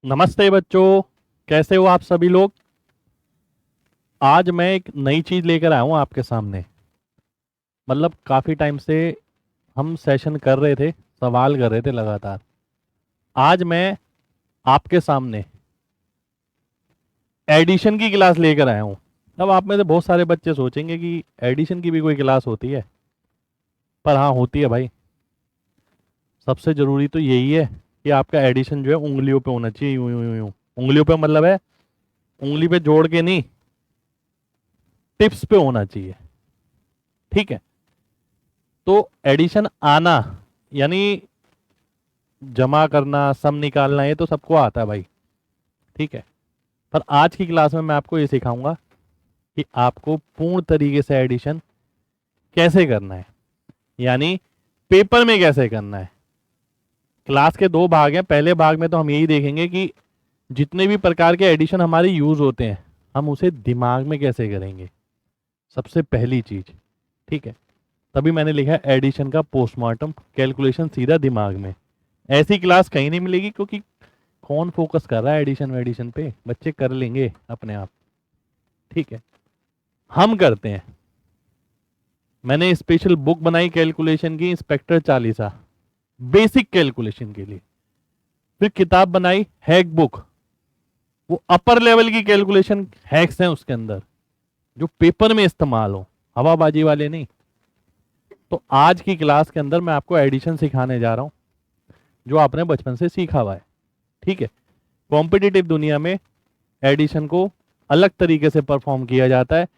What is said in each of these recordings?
नमस्ते बच्चों, कैसे हो आप सभी लोग। आज मैं एक नई चीज लेकर आया हूं आपके सामने। मतलब काफी टाइम से हम सेशन कर रहे थे, सवाल कर रहे थे लगातार। आज मैं आपके सामने एडिशन की क्लास लेकर आया हूं। अब आप में से बहुत सारे बच्चे सोचेंगे कि एडिशन की भी कोई क्लास होती है, पर हाँ होती है भाई। सबसे जरूरी तो यही है कि आपका एडिशन जो है उंगलियों पे होना चाहिए, यूं यूं यूं यूं। उंगलियों पे मतलब है उंगली पे जोड़ के नहीं, टिप्स पे होना चाहिए। ठीक है। तो एडिशन आना यानी जमा करना, सम निकालना, ये तो सबको आता है भाई। ठीक है। पर आज की क्लास में मैं आपको ये सिखाऊंगा कि आपको पूर्ण तरीके से एडिशन कैसे करना है, यानी पेपर में कैसे करना है। क्लास के दो भाग हैं। पहले भाग में तो हम यही देखेंगे कि जितने भी प्रकार के एडिशन हमारे यूज होते हैं, हम उसे दिमाग में कैसे करेंगे, सबसे पहली चीज। ठीक है। तभी मैंने लिखा है एडिशन का पोस्टमार्टम, कैलकुलेशन सीधा दिमाग में। ऐसी क्लास कहीं नहीं मिलेगी, क्योंकि कौन फोकस कर रहा है एडिशन वेडिशन पे, बच्चे कर लेंगे अपने आप। ठीक है। हम करते हैं। मैंने स्पेशल बुक बनाई कैलकुलेशन की, इंस्पेक्टर चालीसा, बेसिक कैलकुलेशन के लिए। फिर किताब बनाई हैक बुक, वो अपर लेवल की कैलकुलेशन हैक्स हैं उसके अंदर, जो पेपर में इस्तेमाल हो, हवाबाजी वाले नहीं। तो आज की क्लास के अंदर मैं आपको एडिशन सिखाने जा रहा हूं, जो आपने बचपन से सीखा हुआ है। ठीक है। कॉम्पिटिटिव दुनिया में एडिशन को अलग तरीके से परफॉर्म किया जाता है।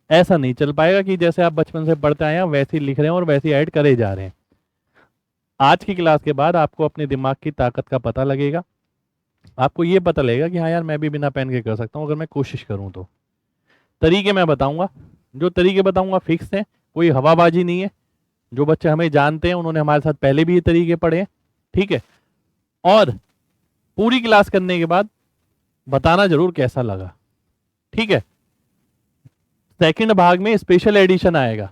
ऐसा नहीं चल पाएगा कि जैसे आप बचपन से पढ़ते आए हैं वैसे ही लिख रहे हैं और वैसे ही ऐड करे जा रहे हैं। आज की क्लास के बाद आपको अपने दिमाग की ताकत का पता लगेगा। आपको ये पता लगेगा कि हाँ यार, मैं भी बिना पेन के कर सकता हूँ अगर मैं कोशिश करूँ तो। तरीके मैं बताऊंगा, जो तरीके बताऊंगा फिक्स हैं, कोई हवाबाजी नहीं है। जो बच्चे हमें जानते हैं उन्होंने हमारे साथ पहले भी ये तरीके पढ़े हैं। ठीक है। और पूरी क्लास करने के बाद बताना जरूर कैसा लगा। ठीक है। सेकंड भाग में स्पेशल एडिशन आएगा।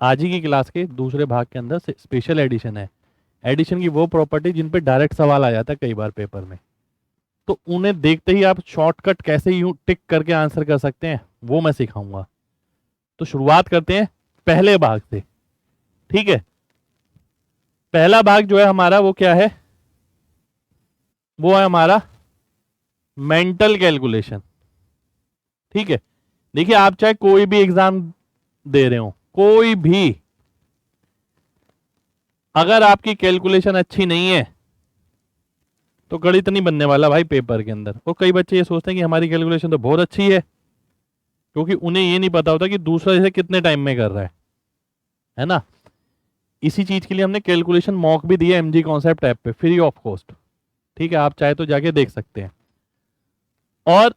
आज ही की क्लास के दूसरे भाग के अंदर स्पेशल एडिशन है। एडिशन की वो प्रॉपर्टी जिन पे डायरेक्ट सवाल आ जाता है कई बार पेपर में, तो उन्हें देखते ही आप शॉर्टकट कैसे यूं टिक करके आंसर कर सकते हैं, वो मैं सिखाऊंगा। तो शुरुआत करते हैं पहले भाग से। ठीक है। पहला भाग जो है हमारा, वो क्या है, वो है हमारा मेंटल कैलकुलेशन। ठीक है। देखिए, आप चाहे कोई भी एग्जाम दे रहे हो, कोई भी, अगर आपकी कैलकुलेशन अच्छी नहीं है तो गणित नहीं बनने वाला भाई पेपर के अंदर। और कई बच्चे ये सोचते हैं कि हमारी कैलकुलेशन तो बहुत अच्छी है, क्योंकि उन्हें ये नहीं पता होता कि दूसरा इसे कितने टाइम में कर रहा है ना। इसी चीज के लिए हमने कैलकुलेशन मॉक भी दिया एमजी कॉन्सेप्ट ऐप पे, फ्री ऑफ कॉस्ट। ठीक है, आप चाहे तो जाके देख सकते हैं। और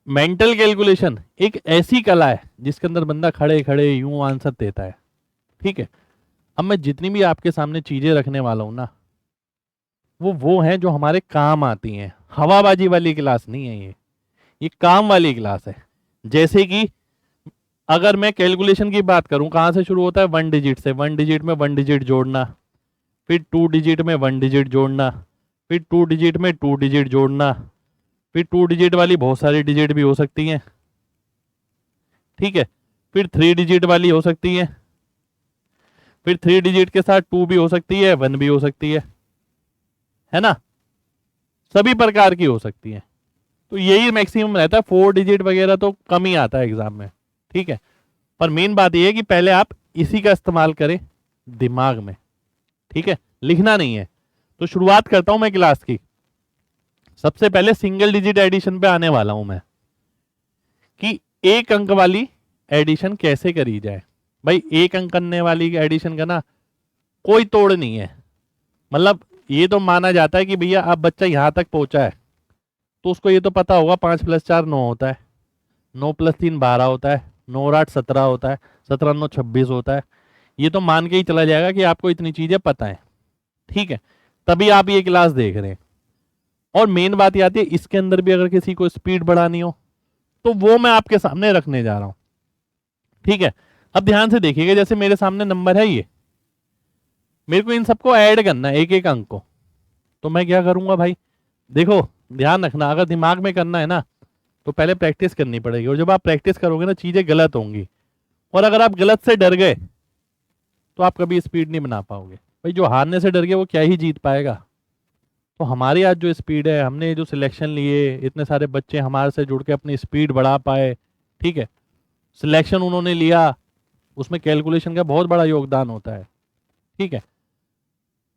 मेंटल कैलकुलेशन एक ऐसी कला है जिसके अंदर बंदा खड़े खड़े यूं आंसर देता है। ठीक है। अब मैं जितनी भी आपके सामने चीजें रखने वाला हूं ना, वो हैं जो हमारे काम आती हैं। हवाबाजी वाली क्लास नहीं है ये काम वाली क्लास है। जैसे कि अगर मैं कैलकुलेशन की बात करूं, कहां से शुरू होता है, वन डिजिट से। वन डिजिट में वन डिजिट जोड़ना, फिर टू डिजिट में वन डिजिट जोड़ना, फिर टू डिजिट में टू डिजिट जोड़ना, फिर टू डिजिट वाली बहुत सारी डिजिट भी हो सकती हैं। ठीक है। फिर थ्री डिजिट वाली हो सकती है, फिर थ्री डिजिट के साथ टू भी हो सकती है, वन भी हो सकती है ना। सभी प्रकार की हो सकती है। तो यही मैक्सिमम रहता है, फोर डिजिट वगैरह तो कम ही आता है एग्जाम में। ठीक है। पर मेन बात यह है कि पहले आप इसी का इस्तेमाल करें दिमाग में। ठीक है, लिखना नहीं है। तो शुरुआत करता हूं मैं क्लास की। सबसे पहले सिंगल डिजिट एडिशन पे आने वाला हूं मैं, कि एक अंक वाली एडिशन कैसे करी जाए। भाई, एक अंक करने वाली एडिशन का ना कोई तोड़ नहीं है। मतलब ये तो माना जाता है कि भैया अब बच्चा यहां तक पहुंचा है तो उसको ये तो पता होगा, 5 + 4 9 होता है, 9 + 3 12 होता है, 9 और 8 17 होता है, 17 9 26 होता है। ये तो मान के ही चला जाएगा कि आपको इतनी चीजें पता है। ठीक है। तभी आप ये क्लास देख रहे हैं। और मेन बात ये आती है, इसके अंदर भी अगर किसी को स्पीड बढ़ानी हो तो वो मैं आपके सामने रखने जा रहा हूं। ठीक है। अब ध्यान से देखिएगा, जैसे मेरे सामने नंबर है ये, मेरे को इन सबको ऐड करना है, एक एक अंक को। तो मैं क्या करूंगा भाई, देखो, ध्यान रखना, अगर दिमाग में करना है ना तो पहले प्रैक्टिस करनी पड़ेगी, और जब आप प्रैक्टिस करोगे ना चीजें गलत होंगी, और अगर आप गलत से डर गए तो आप कभी स्पीड नहीं बना पाओगे। भाई जो हारने से डर गया वो क्या ही जीत पाएगा। तो हमारी आज जो स्पीड है, हमने जो सिलेक्शन लिए, इतने सारे बच्चे हमारे से जुड़ के अपनी स्पीड बढ़ा पाए, ठीक है, सिलेक्शन उन्होंने लिया, उसमें कैलकुलेशन का बहुत बड़ा योगदान होता है, ठीक है।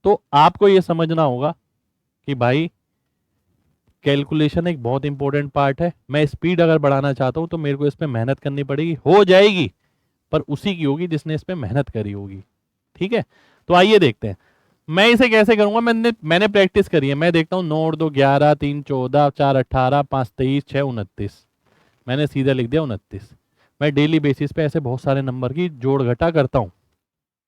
तो आपको ये समझना होगा कि भाई कैलकुलेशन एक बहुत इंपॉर्टेंट पार्ट है। मैं स्पीड अगर बढ़ाना चाहता हूं तो मेरे को इस पे मेहनत करनी पड़ेगी, हो जाएगी, पर उसी की होगी जिसने इस पे मेहनत करी होगी, ठीक है। तो आइए देखते हैं मैं इसे कैसे करूंगा। मैंने प्रैक्टिस करी है। मैं देखता हूँ 9 और 2 11, 3 14, 4 18, 5 23, 6 29। मैंने सीधा लिख दिया 29। मैं डेली बेसिस पे ऐसे बहुत सारे नंबर की जोड़ घटा करता हूँ,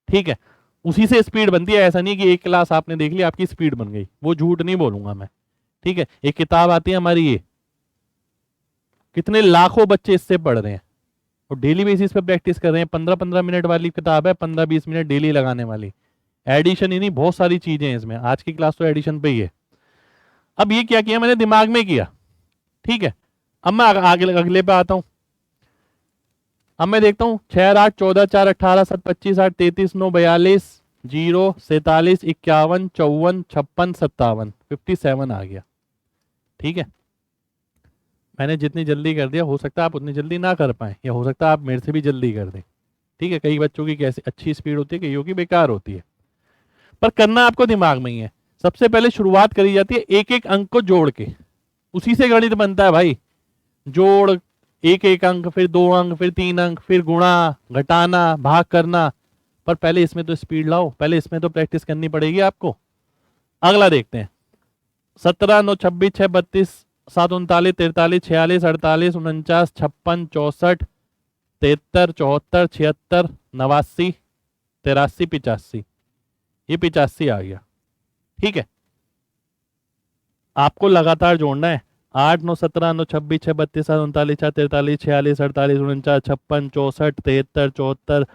ठीक है। उसी से स्पीड बनती है। ऐसा नहीं कि एक क्लास आपने देख ली आपकी स्पीड बन गई, वो झूठ नहीं बोलूंगा मैं, ठीक है। एक किताब आती है हमारी, ये कितने लाखों बच्चे इससे पढ़ रहे हैं और डेली बेसिस पे प्रैक्टिस कर रहे हैं। 15-15 मिनट वाली किताब है, 15-20 मिनट डेली लगाने वाली। एडिशन ही नहीं, बहुत सारी चीजें हैं इसमें। आज की क्लास तो एडिशन पे ही है। अब ये क्या किया मैंने, दिमाग में किया, ठीक है। अब मैं आगे अगले पे आता हूं। अब मैं देखता हूँ 6 8 14 4 18 7 25 8 33 9 42 0 47 51 54 56 57 57 आ गया, ठीक है। मैंने जितनी जल्दी कर दिया, हो सकता है आप उतनी जल्दी ना कर पाए, या हो सकता है आप मेरे से भी जल्दी कर दें, ठीक है। कई बच्चों की कैसे अच्छी स्पीड होती है, कईयों की बेकार होती है, पर करना आपको दिमाग में ही है। सबसे पहले शुरुआत करी जाती है एक एक अंक को जोड़ के, उसी से गणित बनता है भाई। जोड़, एक एक अंक, फिर 2 अंक, फिर 3 अंक, फिर गुणा, घटाना, भाग करना। पर पहले इसमें तो स्पीड लाओ, पहले इसमें तो प्रैक्टिस करनी पड़ेगी आपको। अगला देखते हैं। 17 9 26 6 32 7 39 43 46 48 49 56 64 73 74 76 89 83 85। ये 85 आ गया, ठीक है। आपको लगातार जोड़ना है। 8 9 17 9 26 6 32 7 39 4 43 46 48 49 56 64 73 74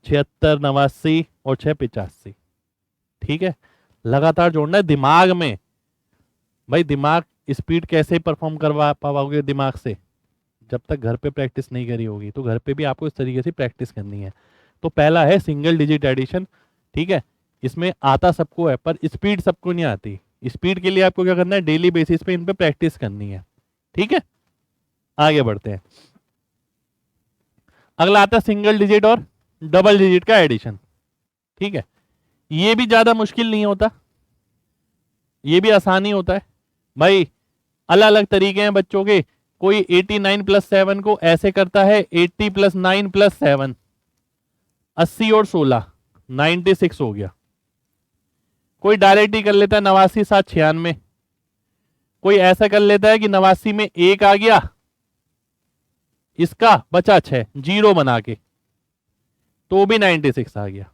76 89 और 6 85, ठीक है। लगातार जोड़ना है दिमाग में। भाई दिमाग, स्पीड कैसे परफॉर्म करवा पाओगे दिमाग से, जब तक घर पे प्रैक्टिस नहीं करी होगी। तो घर पे भी आपको इस तरीके से प्रैक्टिस करनी है। तो पहला है सिंगल डिजिट एडिशन, ठीक है। इसमें आता सबको है, पर स्पीड सबको नहीं आती। स्पीड के लिए आपको क्या करना है, डेली बेसिस पे इन पे प्रैक्टिस करनी है, ठीक है। आगे बढ़ते हैं। अगला आता है सिंगल डिजिट और डबल डिजिट का एडिशन, ठीक है। ये भी ज्यादा मुश्किल नहीं होता, ये भी आसानी होता है भाई। अलग अलग तरीके हैं बच्चों के। कोई 89 + 7 को ऐसे करता है, 80 + 9 + 7, 80 और 16 96 हो गया। कोई डायरेक्ट ही कर लेता है 89 7 96। कोई ऐसा कर लेता है कि 89 में 1 आ गया, इसका बचा 6 जीरो बना के, तो भी 96 आ गया,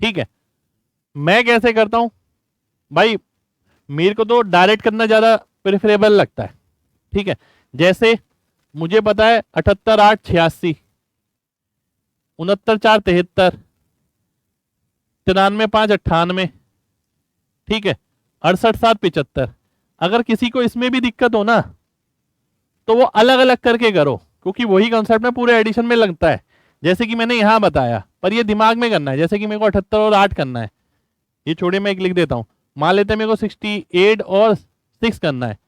ठीक है। मैं कैसे करता हूं भाई, मेरे को तो डायरेक्ट करना ज्यादा प्रेफरेबल लगता है, ठीक है। जैसे मुझे पता है 78 8 86, 69 4 73, 93 5 98, ठीक है, 68 7 75। अगर किसी को इसमें भी दिक्कत हो ना तो वो अलग अलग करके करो, क्योंकि वही कॉन्सेप्ट में पूरे एडिशन में लगता है, जैसे कि मैंने यहां बताया। पर ये दिमाग में करना है। जैसे कि मेरे को 78 और 8 करना है, ये छोड़िए मैं एक लिख देता हूं। मान लेते हैं मेरे को 68 और 6 करना है,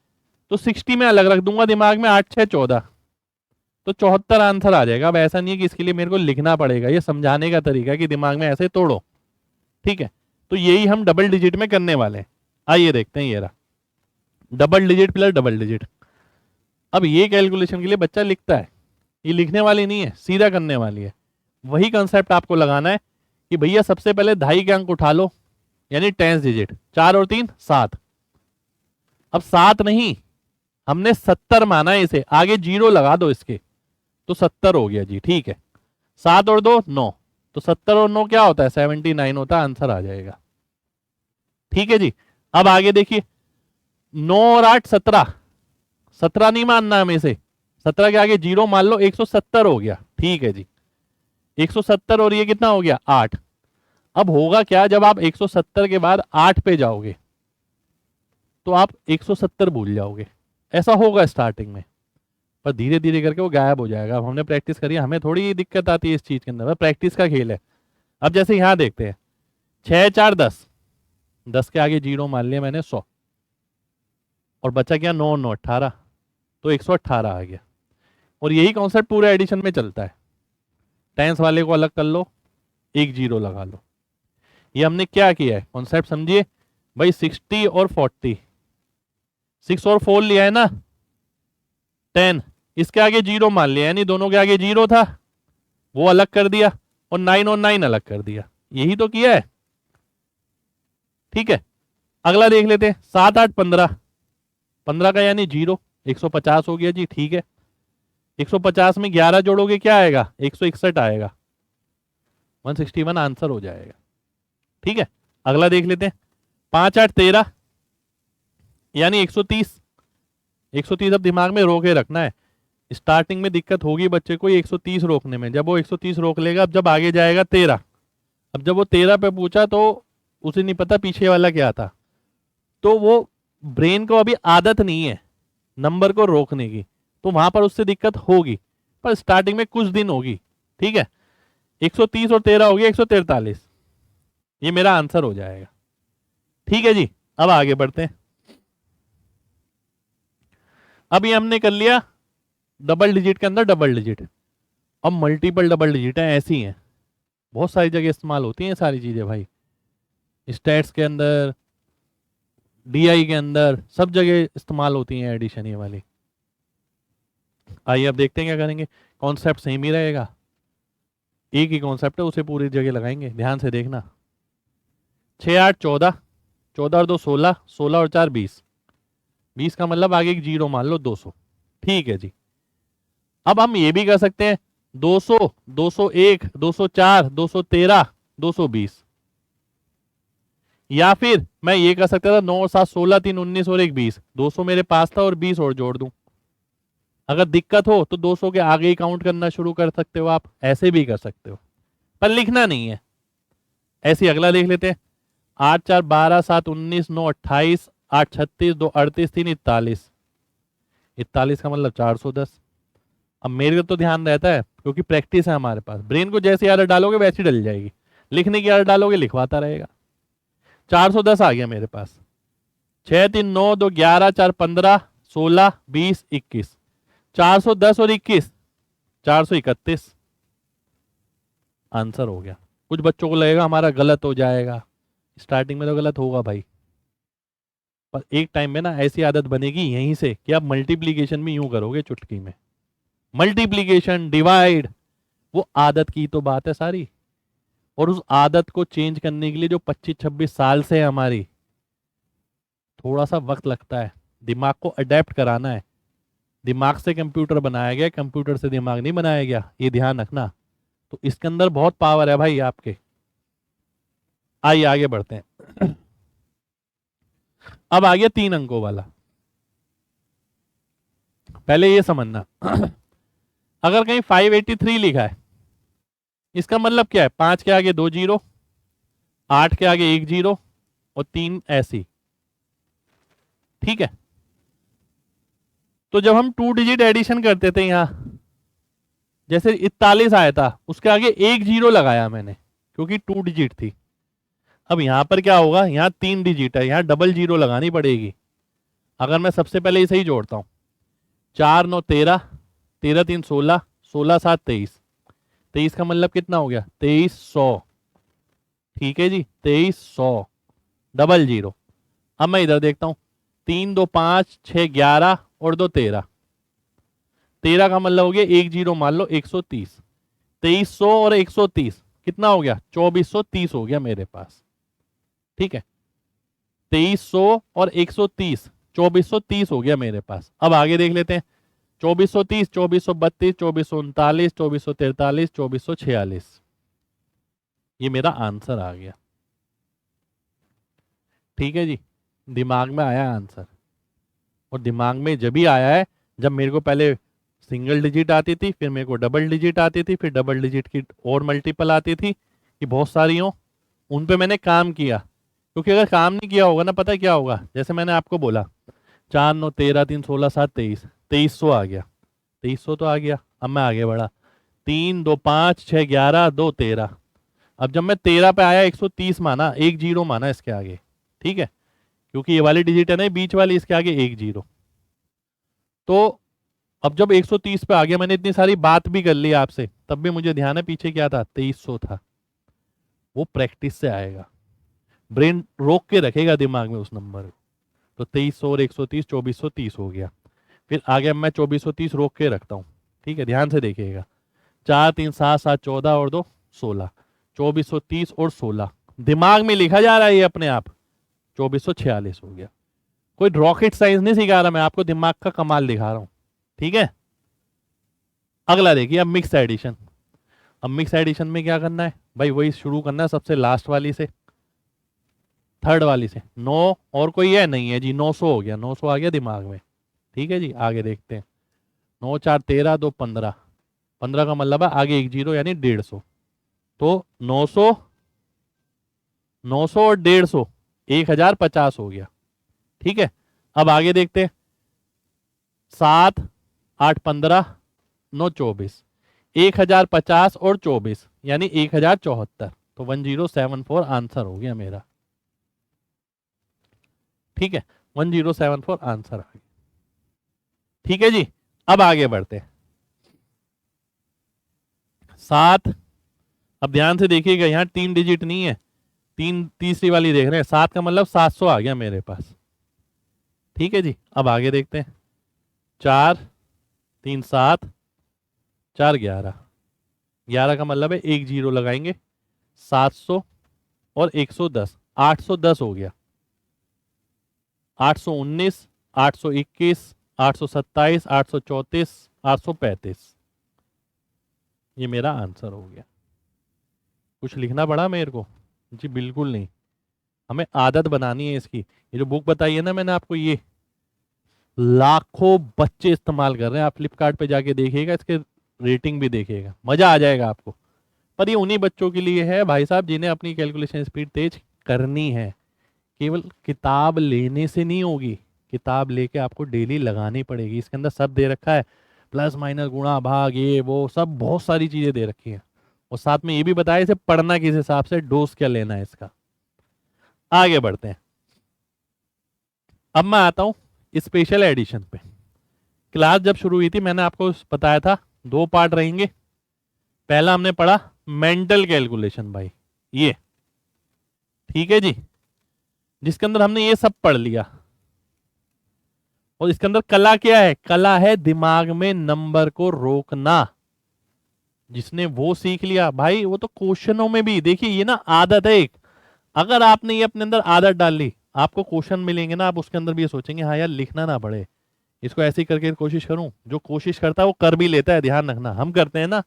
तो 60 में अलग रख दूंगा दिमाग में, 8 6 14, तो 74 आंसर आ जाएगा। अब ऐसा नहीं है कि इसके लिए मेरे को लिखना पड़ेगा, ये समझाने का तरीका है कि दिमाग में ऐसे तोड़ो, ठीक है। तो यही हम डबल डिजिट में करने वाले हैं। आइए देखते हैं, ये रहा double digit plus double digit. अब ये कैलकुलेशन के लिए बच्चा लिखता है, ये लिखने वाली नहीं है, सीधा करने वाली है। वही कंसेप्ट आपको लगाना है कि भैया सबसे पहले दहाई के अंक उठा लो, यानी 10 डिजिट। 4 और 3 7। अब 7 नहीं, हमने 70 माना है इसे, आगे जीरो लगा दो इसके, तो 70 हो गया जी, ठीक है। 7 और 2 9, तो 70 और 9 क्या होता है, 79 होता है, आंसर आ जाएगा, ठीक है जी। अब आगे देखिए, 9 और 8 17, 17 नहीं मानना हमें इसे, 17 के आगे जीरो मान लो, 170 हो गया, ठीक है जी। 170 और ये कितना हो गया 8। अब होगा क्या, जब आप 170 के बाद 8 पे जाओगे तो आप 170 भूल जाओगे। ऐसा होगा स्टार्टिंग में, पर धीरे धीरे करके वो गायब हो जाएगा। अब हमने प्रैक्टिस करी, हमें थोड़ी दिक्कत आती है इस चीज के अंदर, प्रैक्टिस का खेल है। अब जैसे यहाँ देखते हैं, 6 4 10, 10 के आगे जीरो मान लिया मैंने 100, और बचा क्या 9 9 18, तो 118 आ गया। और यही कॉन्सेप्ट पूरे एडिशन में चलता है। टेंस वाले को अलग कर लो, एक जीरो लगा लो। ये हमने क्या किया है, कॉन्सेप्ट समझिए भाई। 60 और 40, 6 और 4 लिया है ना, 10, इसके आगे जीरो मान लिया, यानी दोनों के आगे जीरो था, वो अलग कर दिया, और 9 और 9 अलग कर दिया। यही तो किया है, ठीक है। अगला देख लेते हैं, 7 8 15, 15 का यानी जीरो, 150 हो गया जी, ठीक है। 150 में 11 जोड़ोगे क्या आएगा, 161 आएगा, 161 आंसर हो जाएगा, ठीक है। अगला देख लेते हैं, 5 8 13, यानी 130। 130 अब दिमाग में रोके रखना है, स्टार्टिंग में दिक्कत होगी बच्चे को 130 रोकने में। जब वो 130 रोक लेगा, अब जब आगे जाएगा 13, अब जब वो 13 पे पूछा तो उसे नहीं पता पीछे वाला क्या था, तो वो ब्रेन को अभी आदत नहीं है नंबर को रोकने की, तो वहां पर उससे दिक्कत होगी, पर स्टार्टिंग में कुछ दिन होगी, ठीक है। 130 और 13 हो गया 143, ये मेरा आंसर हो जाएगा, ठीक है जी। अब आगे बढ़ते हैं। अब ये हमने कर लिया डबल डिजिट के अंदर डबल डिजिट। अब मल्टीपल डबल डिजिट है, ऐसी हैं, बहुत सारी जगह इस्तेमाल होती हैं सारी चीजें भाई, स्टैट्स के अंदर, डीआई के अंदर, सब जगह इस्तेमाल होती हैं एडिशन ये वाली। आइए अब देखते हैं क्या करेंगे। कॉन्सेप्ट सेम ही रहेगा, एक ही कॉन्सेप्ट है, उसे पूरी जगह लगाएंगे, ध्यान से देखना। 6 8 14, 14 और 2 16, 16 और 4 20, 20 का मतलब आगे एक जीरो मान लो 200, ठीक है जी। अब हम ये भी कर सकते हैं 200 201 204 213 220, या फिर मैं ये कर सकता था 9 और 7 16 3 19 और 1 20, 200 मेरे पास था और 20 और जोड़ दूं। अगर दिक्कत हो तो 200 के आगे ही काउंट करना शुरू कर सकते हो आप, ऐसे भी कर सकते हो, पर लिखना नहीं है। ऐसे ही अगला देख लेते हैं, 8 4 12 7 19 9 28 8 36 2 38 3 41, 41 का मतलब 410। अब मेरे को तो ध्यान रहता है क्योंकि प्रैक्टिस है हमारे पास, ब्रेन को जैसे आदत डालोगे वैसी डल जाएगी, लिखने की आदत डालोगे लिखवाता रहेगा। 410 आ गया मेरे पास, 6 3 9 2 11 4 15 16 20 21, 410 और 21 431, आंसर हो गया। कुछ बच्चों को लगेगा हमारा गलत हो जाएगा, स्टार्टिंग में तो गलत होगा भाई, पर एक टाइम में ना ऐसी आदत बनेगी यहीं से कि आप मल्टीप्लीकेशन भी यूं करोगे चुटकी में, मल्टीप्लीकेशन डिवाइड, वो आदत की तो बात है सारी। और उस आदत को चेंज करने के लिए जो 25-26 साल से है हमारी, थोड़ा सा वक्त लगता है, दिमाग को अडेप्ट कराना है। दिमाग से कंप्यूटर बनाया गया, कंप्यूटर से दिमाग नहीं बनाया गया, ये ध्यान रखना। तो इसके अंदर बहुत पावर है भाई आपके। आइए आगे बढ़ते हैं। अब आ गया 3 अंकों वाला, पहले ये समझना। अगर कहीं 583 लिखा है, इसका मतलब क्या है, 5 के आगे 2 जीरो, 8 के आगे 1 जीरो और 3 ऐसी, ठीक है। तो जब हम 2 डिजिट एडिशन करते थे यहां, जैसे 41 आया था, उसके आगे 1 जीरो लगाया मैंने क्योंकि 2 डिजिट थी। अब यहां पर क्या होगा, यहां 3 डिजिट है, यहां डबल जीरो लगानी पड़ेगी। अगर मैं सबसे पहले इसे ही जोड़ता हूं, 4 9 13, 13 3 16, 16 7 23, 23 का मतलब कितना हो गया 2300, ठीक है जी 2300, डबल जीरो। अब मैं इधर देखता हूं, 3 2 5 6 11 और 2 13, 13 का मतलब हो गया 1 जीरो मान लो 130, 2300 और 130 कितना हो गया 2430 हो गया मेरे पास, ठीक है। 2300 और 130 2430 हो गया मेरे पास। अब आगे देख लेते हैं, 2430 2432 2439 2443 2446, ये मेरा आंसर आ गया, ठीक है जी। दिमाग में आया आंसर, और दिमाग में जब भी आया है जब मेरे को पहले सिंगल डिजिट आती थी, फिर मेरे को डबल डिजिट आती थी, फिर डबल डिजिट की और मल्टीपल आती थी कि बहुत सारी हो, उन पे मैंने काम किया क्योंकि अगर काम नहीं किया होगा ना, पता है क्या होगा, जैसे मैंने आपको बोला 4 9 13 3 16 7 23, 2300 आ गया, 2300 तो आ गया। अब मैं आगे बढ़ा, 3 2 5 6 11 2 13। अब जब मैं 13 पे आया 130 माना, एक जीरो माना इसके आगे, ठीक है, क्योंकि ये वाली डिजिट है ना बीच वाली, इसके आगे एक जीरो। तो अब जब 130 पे आ गया, मैंने इतनी सारी बात भी कर ली आपसे, तब भी मुझे ध्यान है पीछे क्या था, 2300 था। वो प्रैक्टिस से आएगा, ब्रेन रोक के रखेगा दिमाग में उस नंबर को। तो 2300 और 130 2430 हो गया। फिर आगे मैं 2430 रोक के रखता हूँ, ठीक है, ध्यान से देखिएगा। 4 3 7 7 14 और 2 16, 2430 और 16 दिमाग में लिखा जा रहा है ये अपने आप, 2446 हो गया। कोई रॉकेट साइंस नहीं सिखा रहा, मैं आपको दिमाग का कमाल दिखा रहा हूं, ठीक है। अगला देखिए, अब मिक्स एडिशन। अब मिक्स एडिशन में क्या करना है भाई, वही शुरू करना है सबसे लास्ट वाली से, थर्ड वाली से। 9 और कोई है नहीं है जी, 900 हो गया, 900 आ गया दिमाग में, ठीक है जी। आगे देखते हैं, 9 4 13 2 15, 15 का मतलब है आगे एक जीरो यानी 150। तो 900 900 और 150, 1050 हो गया, ठीक है। अब आगे देखते हैं, 7 8 15 9 24, 1050 और 24 यानी 1074। तो 1074 आंसर हो गया मेरा, ठीक है, 1074 आंसर आ गया, ठीक है जी। अब आगे बढ़ते हैं, 7। अब ध्यान से देखिएगा, यहां 3 डिजिट नहीं है, तीन तीसरी वाली देख रहे हैं, 7 का मतलब 700 आ गया मेरे पास, ठीक है जी। अब आगे देखते हैं, 4 3 7 4 11, 11 का मतलब है एक जीरो लगाएंगे, 700 और 110, 810 हो गया, 819 821 827 834 835, ये मेरा आंसर हो गया। कुछ लिखना पड़ा मेरे को जी? बिल्कुल नहीं, हमें आदत बनानी है इसकी। ये जो बुक बताई है ना मैंने आपको, ये लाखों बच्चे इस्तेमाल कर रहे हैं, आप फ्लिपकार्ट पे जाके देखिएगा, इसके रेटिंग भी देखिएगा, मजा आ जाएगा आपको। पर ये उन्हीं बच्चों के लिए है भाई साहब जिन्हें अपनी कैलकुलेशन स्पीड तेज करनी है। केवल किताब लेने से नहीं होगी, किताब लेके आपको डेली लगानी पड़ेगी। इसके अंदर सब दे रखा है, प्लस माइनस गुणा भाग ये वो सब, बहुत सारी चीजें दे रखी हैं। और साथ में ये भी बताया इसे पढ़ना किस हिसाब से, डोज क्या लेना है इसका। आगे बढ़ते हैं, अब मैं आता हूं स्पेशल एडिशन पे। क्लास जब शुरू हुई थी मैंने आपको बताया था 2 पार्ट रहेंगे। पहला हमने पढ़ा मेंटल कैलकुलेशन भाई, ये ठीक है जी, जिसके अंदर हमने ये सब पढ़ लिया। और इसके अंदर कला क्या है, कला है दिमाग में नंबर को रोकना। जिसने वो सीख लिया भाई, वो तो क्वेश्चनों में भी देखिए, ये ना आदत है एक, अगर आपने ये अपने अंदर आदत डाल ली, आपको क्वेश्चन मिलेंगे ना, आप उसके अंदर भी ये सोचेंगे हाँ यार लिखना ना पड़े, इसको ऐसे ही करके कोशिश करूं। जो कोशिश करता है वो कर भी लेता है, ध्यान रखना। हम करते हैं ना,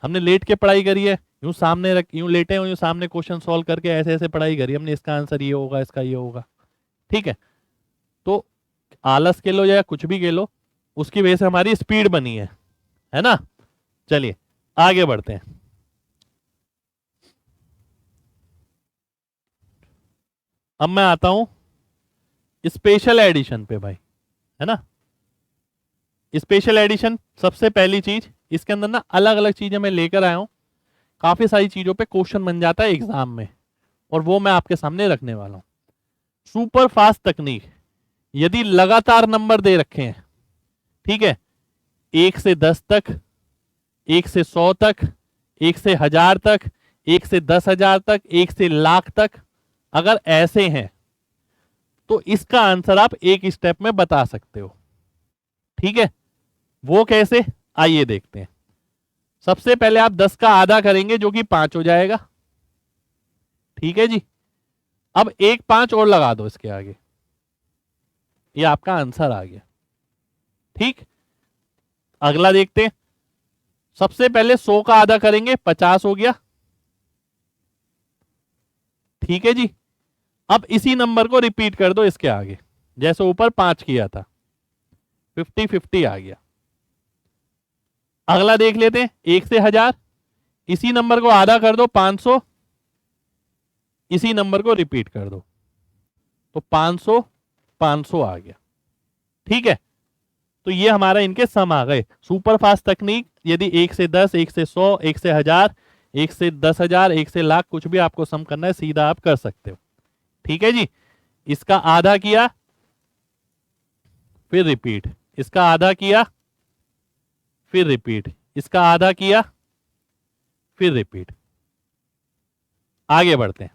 हमने लेट के पढ़ाई करी है, यूं सामने रख, यूं लेटे हो, यूं सामने क्वेश्चन सॉल्व करके ऐसे ऐसे पढ़ाई करी हमने, इसका आंसर ये होगा, इसका ये होगा, ठीक है। तो आलस के लो या कुछ भी के लो, उसकी वजह से हमारी स्पीड बनी है ना। चलिए आगे बढ़ते हैं, अब मैं आता हूं स्पेशल एडिशन पे भाई, है ना। स्पेशल एडिशन सबसे पहली चीज, इसके अंदर ना अलग अलग चीजें मैं लेकर आया हूं, काफी सारी चीजों पे क्वेश्चन बन जाता है एग्जाम में, और वो मैं आपके सामने रखने वाला हूं। सुपर फास्ट तकनीक, यदि लगातार नंबर दे रखे हैं, ठीक है, 1 से 10 तक, 1 से 100 तक, 1 से 1000 तक, 1 से 10,000 तक, 1 से लाख तक, अगर ऐसे हैं तो इसका आंसर आप एक स्टेप में बता सकते हो, ठीक है। वो कैसे, आइए देखते हैं। सबसे पहले आप 10 का आधा करेंगे जो कि 5 हो जाएगा, ठीक है जी। अब एक 5 और लगा दो इसके आगे, ये आपका आंसर आ गया, ठीक। अगला देखते हैं, सबसे पहले 100 का आधा करेंगे, 50 हो गया, ठीक है जी। अब इसी नंबर को रिपीट कर दो इसके आगे, जैसे ऊपर 5 किया था, 50-50 आ गया। अगला देख लेते हैं, 1 से 1000, इसी नंबर को आधा कर दो, 500, इसी नंबर को रिपीट कर दो, तो 500 500 आ गया। ठीक है, तो ये हमारा इनके सम आ गए। सुपर फास्ट तकनीक, यदि 1 से 10, 1 से 100, 1 से 1000, 1 से 10,000, 1 से लाख, कुछ भी आपको सम करना है सीधा आप कर सकते हो। ठीक है जी, इसका आधा किया फिर रिपीट, इसका आधा किया फिर रिपीट, इसका आधा किया फिर रिपीट। आगे बढ़ते हैं।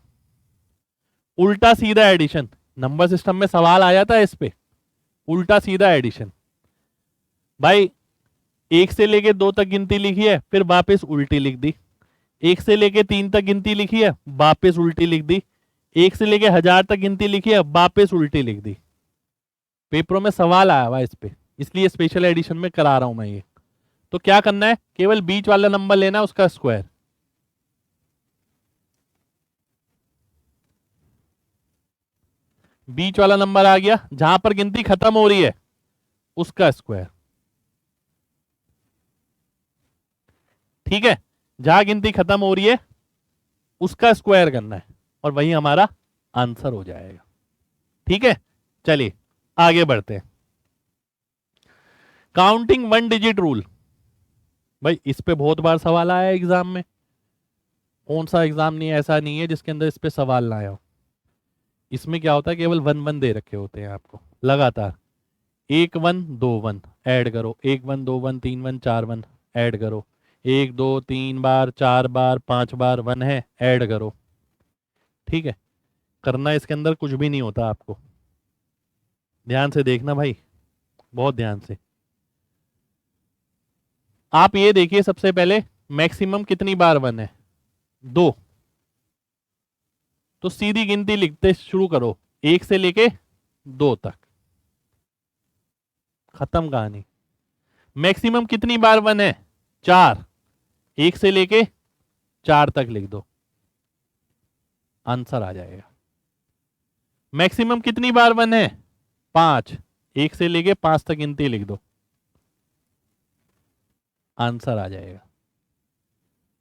उल्टा सीधा एडिशन, नंबर सिस्टम में सवाल आया था इस पे, उल्टा सीधा एडिशन। भाई 1 से लेके 2 तक गिनती लिखी है, फिर वापस उल्टी लिख दी। 1 से लेके 3 तक गिनती लिखी है, वापस उल्टी लिख दी। 1 से लेके 1000 तक गिनती लिखी है, वापस उल्टी लिख दी। पेपरों में सवाल आया हुआ इस पे, इसलिए स्पेशल एडिशन में करा रहा हूं मैं ये। तो क्या करना है, केवल बीच वाला नंबर लेना है, उसका स्क्वायर। बीच वाला नंबर आ गया, जहां पर गिनती खत्म हो रही है उसका स्क्वायर। ठीक है, जहां गिनती खत्म हो रही है उसका स्क्वायर करना है, और वही हमारा आंसर हो जाएगा। ठीक है, चलिए आगे बढ़ते हैं। काउंटिंग 1 डिजिट रूल, भाई इस पे बहुत बार सवाल आया है एग्जाम में। कौन सा एग्जाम नहीं ऐसा नहीं है जिसके अंदर इस पे सवाल ना आया हो। इसमें क्या होता है, केवल 1 1 दे रखे होते हैं आपको लगातार। 1 1 2 1 ऐड करो, 1 1 2 1 3 1 4 1 ऐड करो, 1 2 3 बार 4 बार 5 बार 1 है, ऐड करो। ठीक है, करना इसके अंदर कुछ भी नहीं होता आपको। ध्यान से देखना भाई, बहुत ध्यान से। आप ये देखिए, सबसे पहले मैक्सिमम कितनी बार 1 है, 2। तो सीधी गिनती लिखते शुरू करो, 1 से लेके 2 तक, खत्म कहानी। मैक्सिमम कितनी बार 1 है, 4। 1 से लेके 4 तक लिख दो, आंसर आ जाएगा। मैक्सिमम कितनी बार 1 है, 5। 1 से लेके 5 तक गिनती लिख दो, आंसर आ जाएगा।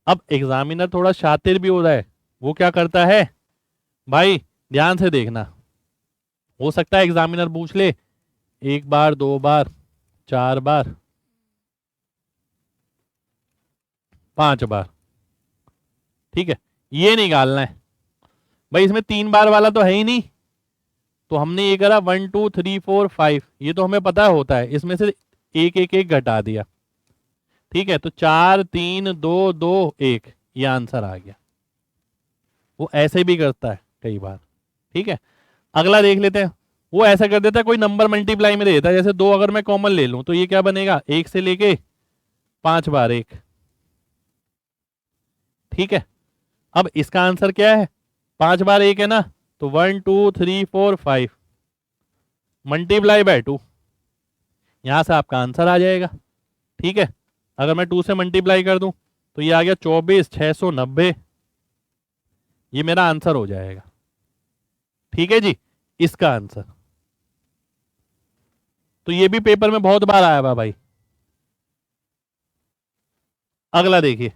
अब एग्जामिनर थोड़ा शातिर भी हो रहा है, वो क्या करता है भाई, ध्यान से देखना। हो सकता है एग्जामिनर पूछ ले 1 बार 2 बार 4 बार 5 बार। ठीक है, ये निकालना है भाई, इसमें 3 बार वाला तो है ही नहीं, तो हमने ये करा 1 2 3 4 5, ये तो हमें पता होता है, इसमें से एक एक एक घटा दिया। ठीक है, तो 4 3 2 2 1, ये आंसर आ गया। वो ऐसे भी करता है कई बार। ठीक है, अगला देख लेते हैं। वो ऐसा कर देता है, कोई नंबर मल्टीप्लाई में दे देता है, जैसे 2 अगर मैं कॉमन ले लूं तो ये क्या बनेगा, 1 से लेके 5 बार 1। ठीक है, अब इसका आंसर क्या है, 5 बार 1 है ना, तो 1 2 3 4 5 मल्टीप्लाई बाय 2, यहां से आपका आंसर आ जाएगा। ठीक है, अगर मैं 2 से मल्टीप्लाई कर दूं तो ये आ गया 24,690, ये मेरा आंसर हो जाएगा। ठीक है जी, इसका आंसर। तो ये भी पेपर में बहुत बार आया हुआ भाई। अगला देखिए,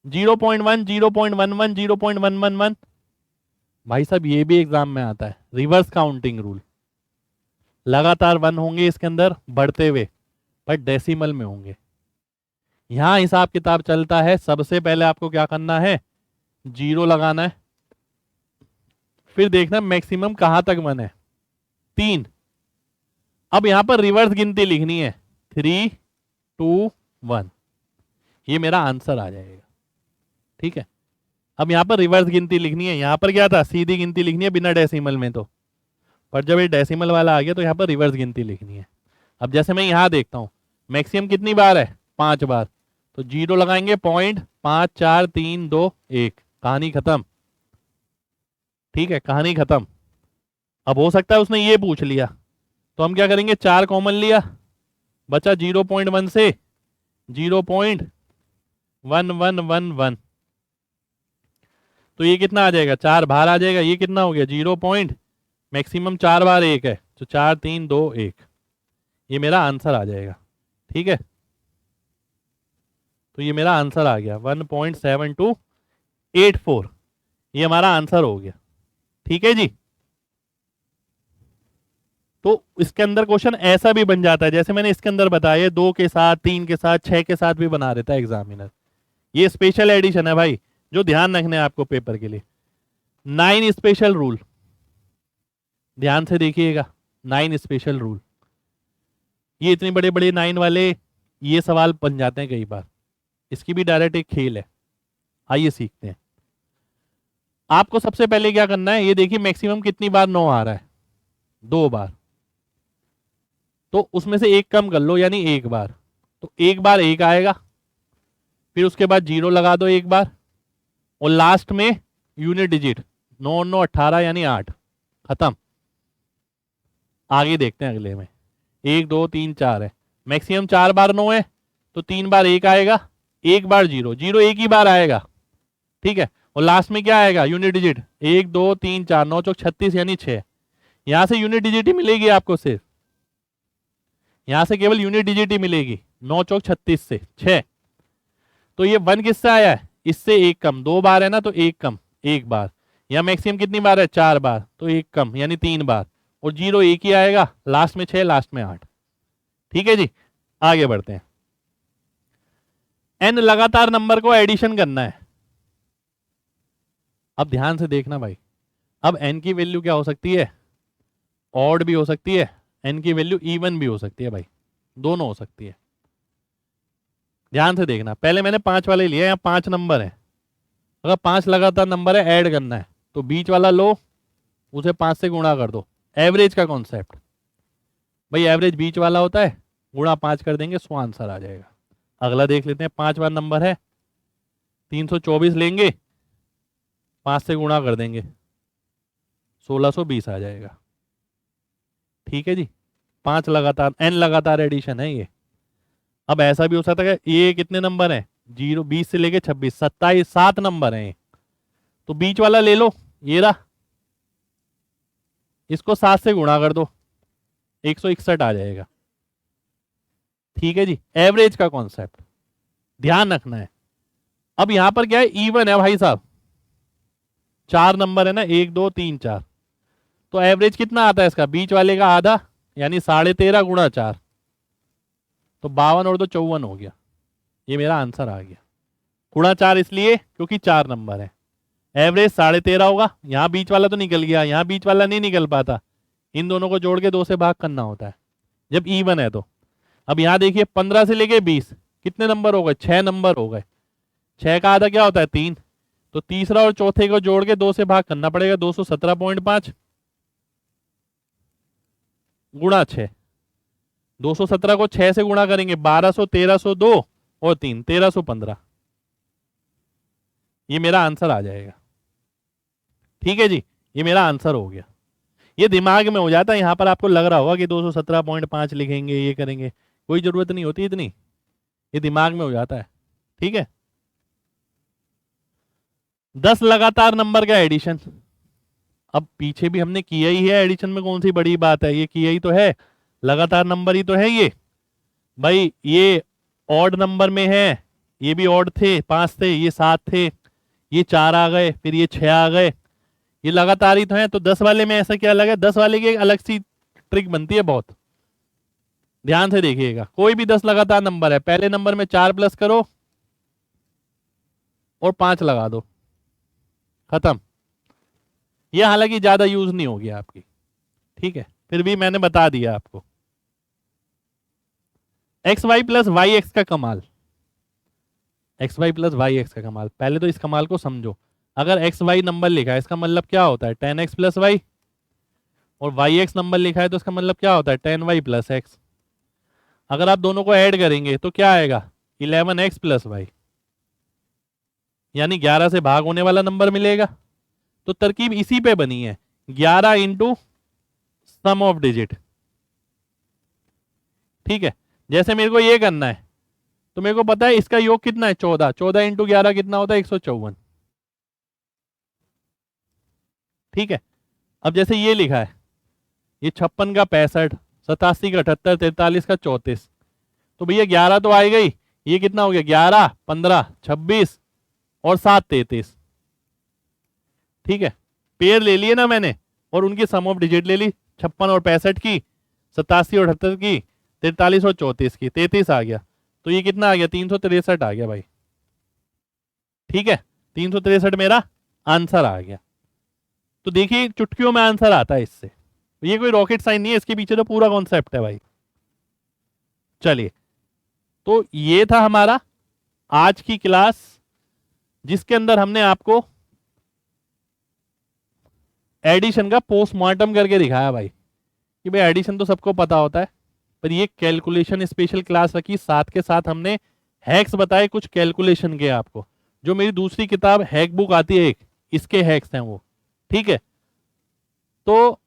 0.1 0.11 0.111, भाई साहब ये भी एग्जाम में आता है, रिवर्स काउंटिंग रूल। लगातार 1 होंगे इसके अंदर बढ़ते हुए, पर डेसिमल में होंगे। यहां हिसाब किताब चलता है, सबसे पहले आपको क्या करना है, 0 लगाना है, फिर देखना मैक्सिमम कहां तक 1 है, 3। अब यहां पर रिवर्स गिनती लिखनी है, 3 2 1, ये मेरा आंसर आ जाएगा। ठीक है, अब यहां पर रिवर्स गिनती लिखनी है, यहां पर क्या था, सीधी गिनती लिखनी है बिना डेसिमल में, तो पर जब ये डेसिमल वाला आ गया तो यहां पर रिवर्स गिनती लिखनी है। अब जैसे मैं यहां देखता हूं, मैक्सिमम कितनी बार है, 5 बार, तो 0 लगाएंगे, 0.5 4 3 2 1, कहानी खत्म। ठीक है, कहानी खत्म। अब हो सकता है उसने ये पूछ लिया, तो हम क्या करेंगे, 4 कॉमन लिया, बचा 0.1 से 0.1111, तो ये कितना आ जाएगा, 4 बाहर आ जाएगा, ये कितना हो गया, 0 पॉइंट, मैक्सिमम 4 बार 1 है, तो 4 3 2 1, ये मेरा आंसर आ जाएगा। ठीक है, तो ये मेरा आंसर आ गया 1.7284, ये हमारा आंसर हो गया। ठीक है जी। तो इसके अंदर क्वेश्चन ऐसा भी बन जाता है जैसे मैंने इसके अंदर बताया, 2 के साथ, 3 के साथ, 6 के साथ भी बना देता है एग्जामिनर। ये स्पेशल एडिशन है भाई, जो ध्यान रखना है आपको पेपर के लिए। 9 स्पेशल रूल, ध्यान से देखिएगा। 9 स्पेशल रूल, ये इतने बड़े बड़े 9 वाले ये सवाल बन जाते हैं कई बार। इसकी भी डायरेक्ट एक खेल है, आइए सीखते हैं। आपको सबसे पहले क्या करना है, ये देखिए मैक्सिमम कितनी बार 9 आ रहा है, 2 बार। तो उसमें से एक कम कर लो, यानी एक बार। तो एक बार एक आएगा, फिर उसके बाद 0 लगा दो एक बार, और लास्ट में यूनिट डिजिट 9 9 18 यानी 8, खत्म। आगे देखते हैं अगले में। 1 2 3 4 है, मैक्सिमम 4 बार 9 है, तो 3 बार एक आएगा, एक बार 0, 0 एक ही बार आएगा। ठीक है, और लास्ट में क्या आएगा, यूनिट डिजिट 1 2 3 4, 9 चौक 36 यानी 6। यहां से यूनिट डिजिट ही मिलेगी आपको, सिर्फ यहां से केवल यूनिट डिजिट ही मिलेगी, 9 चौक 36 से 6। तो ये 1 किससे आया है, इससे एक कम, 2 बार है ना तो एक कम, एक बार। यहाँ मैक्सिमम कितनी बार है, 4 बार, तो एक कम यानी 3 बार, और 0 एक ही आएगा, लास्ट में 6, लास्ट में 8। ठीक है जी, आगे बढ़ते हैं। n लगातार नंबर को एडिशन करना है। अब ध्यान से देखना भाई, अब n की वैल्यू क्या हो सकती है, ऑड भी हो सकती है, n की वैल्यू इवन भी हो सकती है भाई, दोनों हो सकती है। ध्यान से देखना, पहले मैंने 5 वाले लिए, यहाँ 5 नंबर है। अगर 5 लगातार नंबर है, ऐड करना है, तो बीच वाला लो, उसे 5 से गुणा कर दो। एवरेज का कॉन्सेप्ट भाई, एवरेज बीच वाला होता है, गुणा 5 कर देंगे, सो आंसर आ जाएगा। अगला देख लेते हैं, 5 बार नंबर है, 324 लेंगे, 5 से गुणा कर देंगे, 1620 आ जाएगा। ठीक है जी, 5 लगातार, n लगातार एडिशन है ये। अब ऐसा भी हो सकता है कि ये कितने नंबर है, 0 20 से लेके 26, 27, 7 नंबर है, तो बीच वाला ले लो, ये रहा, इसको 7 से गुणा कर दो, 161 आ जाएगा। ठीक है जी, एवरेज का कॉन्सेप्ट ध्यान रखना है। अब यहां पर क्या है, इवन है भाई साहब, 4 नंबर है ना, 1 2 3 4, तो एवरेज कितना आता है इसका, बीच वाले का आधा, यानी 13.5 गुणा 4, तो 52 और 2 54 हो गया। ये मेरा आंसर आ गया। गुणा 4 इसलिए क्योंकि 4 नंबर है, एवरेज 13.5 होगा। यहाँ बीच वाला तो निकल गया, यहाँ बीच वाला नहीं निकल पाता, इन दोनों को जोड़ के 2 से भाग करना होता है जब इवन है तो। अब यहाँ देखिए 15 से लेके 20 कितने नंबर हो गए, 6 नंबर हो गए। 6 का आधा क्या होता है, 3, तो तीसरा और चौथे को जोड़ के 2 से भाग करना पड़ेगा, 217.5 गुणा 6, 217 को 6 से गुणा करेंगे, 1200, 1302 और 3, 1315। ये मेरा आंसर आ जाएगा। ठीक है जी, ये मेरा आंसर हो गया। ये दिमाग में हो जाता है, यहां पर आपको लग रहा होगा कि 217.5 लिखेंगे, ये करेंगे, कोई जरूरत नहीं होती इतनी, ये दिमाग में हो जाता है। ठीक है, 10 लगातार नंबर का एडिशन। अब पीछे भी हमने किया ही है, एडिशन में कौन सी बड़ी बात है, ये किया ही तो है, लगातार नंबर ही तो है ये भाई। ये ऑड नंबर में है, ये भी ऑड थे, 5 थे, ये 7 थे, ये 4 आ गए, फिर ये 6 आ गए, ये लगातार ही तो है। तो 10 वाले में ऐसा क्या अलग है, 10 वाले की एक अलग सी ट्रिक बनती है बहुत, ध्यान से देखिएगा। कोई भी 10 लगातार नंबर है, पहले नंबर में 4 प्लस करो और 5 लगा दो, खत्म। ये हालांकि ज्यादा यूज नहीं होगी आपकी, ठीक है, फिर भी मैंने बता दिया आपको। X y plus y x का कमाल, x y plus y x का कमाल, पहले तो इस कमाल को समझो। अगर एक्स वाई नंबर लिखा है, इसका मतलब क्या होता है, 10x प्लस वाई, और वाई एक्स नंबर लिखा है तो इसका मतलब क्या होता है, 10y प्लस एक्स। अगर आप दोनों को ऐड करेंगे तो क्या आएगा, 11x प्लस वाई, यानी 11 से भाग होने वाला नंबर मिलेगा। तो तरकीब इसी पे बनी है, 11 इंटू सम ऑफ डिजिट। ठीक है, जैसे मेरे को ये करना है, तो मेरे को पता है इसका योग कितना है, 14, 14 इंटू 11 कितना होता है, 154। ठीक है, अब जैसे ये लिखा है, ये 56 का 65, 87 का 78, 43 का 34, तो भैया 11 तो आ गई, ये कितना हो गया, 11, 15, 26 और 7, 33। ठीक है, पेयर ले लिए ना मैंने, और उनकी सम ऑफ डिजिट ले ली, 56 और 65 की, 87 और 78 की, 43 और 34 की, 33 आ गया। तो ये कितना आ गया, 363 आ गया भाई। ठीक है, 363 मेरा आंसर आ गया। तो देखिए चुटकियों में आंसर आता है इससे, ये कोई रॉकेट साइन नहीं है, इसके पीछे तो पूरा कॉन्सेप्ट है भाई। चलिए, तो ये था हमारा आज की क्लास, जिसके अंदर हमने आपको एडिशन का पोस्टमार्टम करके दिखाया भाई, कि भाई एडिशन तो सबको पता होता है, पर ये कैलकुलेशन स्पेशल क्लास रखी, साथ के साथ हमने हैक्स बताए कुछ कैलकुलेशन के आपको। जो मेरी दूसरी किताब हैक बुक आती है एक, इसके हैक्स हैं वो। ठीक है, तो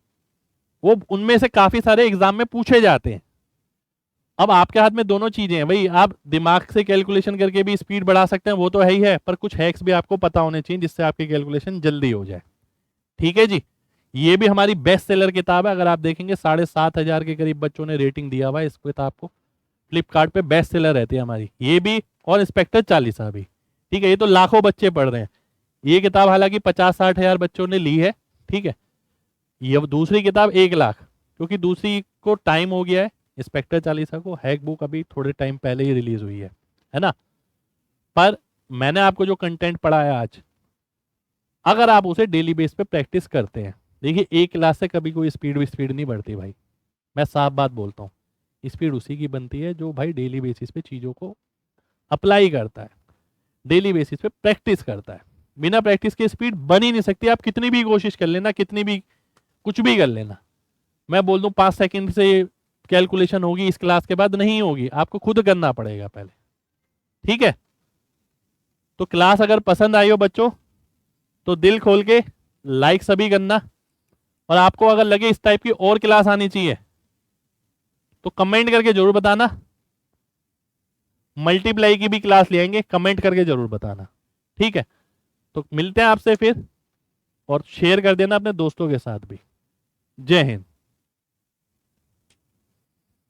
वो उनमें से काफी सारे एग्जाम में पूछे जाते हैं। अब आपके हाथ में दोनों चीजें हैं भाई, आप दिमाग से कैलकुलेशन करके भी स्पीड बढ़ा सकते हैं, वो तो है ही है, पर कुछ हैक्स भी आपको पता होने चाहिए जिससे आपकी कैलकुलेशन जल्दी हो जाए। ठीक है जी, ये भी हमारी बेस्ट सेलर किताब है। अगर आप देखेंगे 7,500 के करीब बच्चों ने रेटिंग दिया हुआ है इस किताब को, फ्लिपकार्ट पे बेस्ट सेलर रहती है हमारी ये भी, और इंस्पेक्टर चालीसा भी। ठीक है, ये तो लाखों बच्चे पढ़ रहे हैं। ये किताब हालांकि 50-60 हजार बच्चों ने ली है। ठीक है, ये दूसरी किताब 1 लाख, क्योंकि दूसरी को टाइम हो गया है, इंस्पेक्टर चालीसा को हैक बुक अभी थोड़े टाइम पहले ही रिलीज हुई है ना। पर मैंने आपको जो कंटेंट पढ़ाया आज, अगर आप उसे डेली बेस पे प्रैक्टिस करते हैं, देखिए एक क्लास से कभी कोई स्पीड नहीं बढ़ती भाई, मैं साफ बात बोलता हूँ। स्पीड उसी की बनती है जो भाई डेली बेसिस पे चीज़ों को अप्लाई करता है, डेली बेसिस पे प्रैक्टिस करता है। बिना प्रैक्टिस के स्पीड बन ही नहीं सकती, आप कितनी भी कोशिश कर लेना, कितनी भी कुछ भी कर लेना। मैं बोल दूं 5 सेकंड से कैलकुलेशन होगी इस क्लास के बाद, नहीं होगी, आपको खुद करना पड़ेगा पहले। ठीक है, तो क्लास अगर पसंद आई हो बच्चों, तो दिल खोल के लाइक सभी करना, और आपको अगर लगे इस टाइप की और क्लास आनी चाहिए तो कमेंट करके जरूर बताना। मल्टीप्लाई की भी क्लास ले आएंगे, कमेंट करके जरूर बताना। ठीक है, तो मिलते हैं आपसे फिर, और शेयर कर देना अपने दोस्तों के साथ भी। जय हिंद।